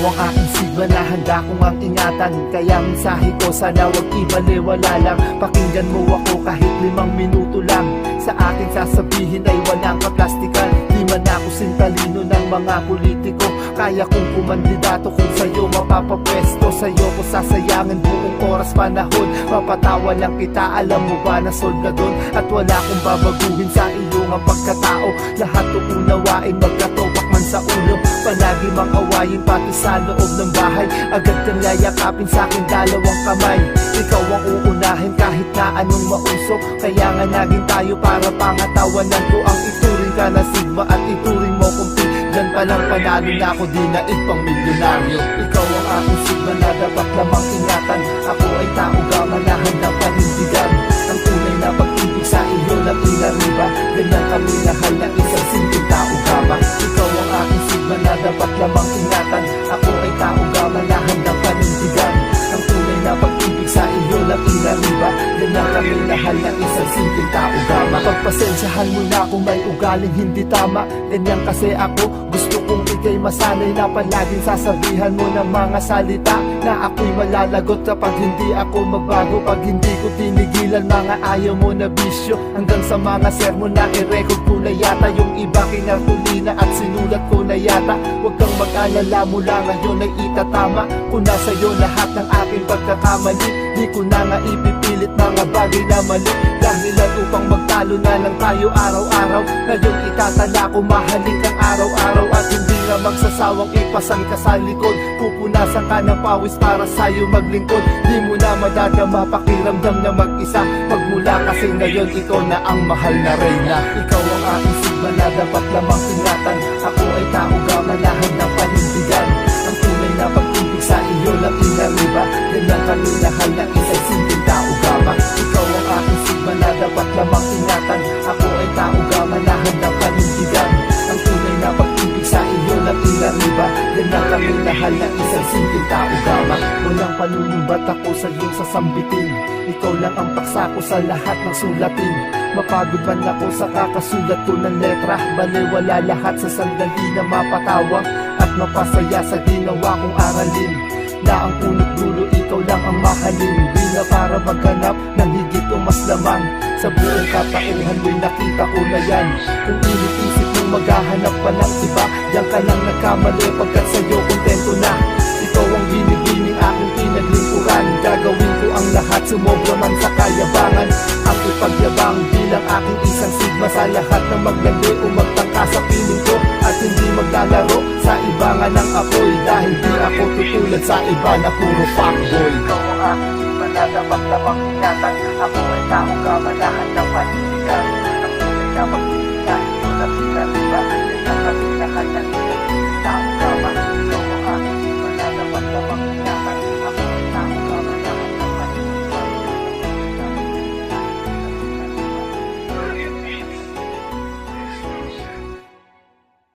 ang aking sigma na handa kong ang ingatan. Kaya mensahe ko sana wag ibaliwala lang. Pakinggan mo ako kahit 5 minuto lang. Sa akin sasabihin ay walang kaplastikan. Di man ako sintalino ng mga politiko. Kaya kong kumandidato kung sa'yo mapapapwesto. Sa'yo ko sasayangin buong oras panahon. Mapatawa lang kita, alam mo ba na solve na dun? At wala kong babaguhin sa iyong ang pagkatao. Lahat uunawain magkatobak man sa ulo. Palagi mang awayin pati sa loob ng bahay. Agad kang yayakapin sa'kin dalawang kamay. Ikaw ang uunahin kahit na anong mausok. Kaya nga naging tayo para pangatawanan ko. Ang ituring ka na sigma at ituring mo kung Diyan palang panalo na ako, di na ipang milyonaryo. Ikaw ang aking sigma na dapat lamang ingatan. Ako ay tao gama na handang panindigan. Ang tunay na pag-ibig sa iyo lang inariba. Ganyan kami nahal na isang simpleng tao gama. Ikaw ang aking sigma na dapat lamang ingatan. Ako ay tao gama na handang panindigan. Ang tunay na pag-ibig sa iyo lang inariba. Ganyan kami nahal na isang simpleng tao gama. Pagpasensyahan mo na kung may ugaling hindi tama. Ganyan kasi ako, gusto kong ika'y masanay na palaging sasabihan mo ng mga salita na ako'y malalagot kapag hindi ako magbago. Pag hindi ko tinigilan mga ayaw mo na bisyo. Hanggang sa mga sermon na i-record ko na yata. Yung iba kinartulina at sinulat ko na yata. Huwag kang mag-alala, mula ngayon ay itatama ko na sa'yo lahat ng aking pagkakamali. Di ko na nga ipipilit mga bagay na mali. Dahilan upang magtalo na lang tayo araw-araw. Ngayon itatala ko, mahalin kang araw-araw. At hindi na magsasawang ipasan ka sa likod. Pupunasan ka ng pawis para sa'yo maglingkod. Di mo na madadama pakiramdam na mag-isa. Pagmula kasi ngayon ikaw na ang mahal na reyna. Ikaw ang aking sigma na dapat lamang ingatan. Ako ay tao gama na handang panindigan. Ang tunay na pag-ibig sa iyo lang inariba. Ganyan kami nahal na isang simpleng tao gama. Ikaw ang aking sigma na dapat lamang ingatan. Ako ay tao gama na handang panindigan. Ang tunay na pag-ibig sa iyo lang inariba. Ganyan kami nahal na isang simpleng tao gama. Walang panunumbat ako sa iyong sasambitin. Ikaw lang ang paksa ko sa lahat ng sulatin. Mapagod man ako sa kakasulat ko ng letra. Baliwala lahat sa sandali na mapatawa at mapasaya sa ginawa kong aralin. Na ang punot dulo ikaw lang ang mahalin. Di na para maghanap ng higit o mas lamang. Sa buong katauhan mo'y nakita ko na yan. Kung iniisip mong maghahanap pa ng iba, diyan ka lang nagkamali pagkat sa'yo kontento na. Ikaw ang binibining aking pinaglingkuran. Gagawin ko ang lahat, sumobra man sa kayabangan. Ang ipagyabang bilang aking isang sigma sa lahat na maglandi o magtangka sa piling ko. At hindi maglalaro sa ibangan ng apoy. Dahil di ako tutulad sa iba na puro fuckboy. Ikaw ang aking sigma na dapat lamang ingatan. Ako ay tao gama na handang panindigan. Ang tunay na pag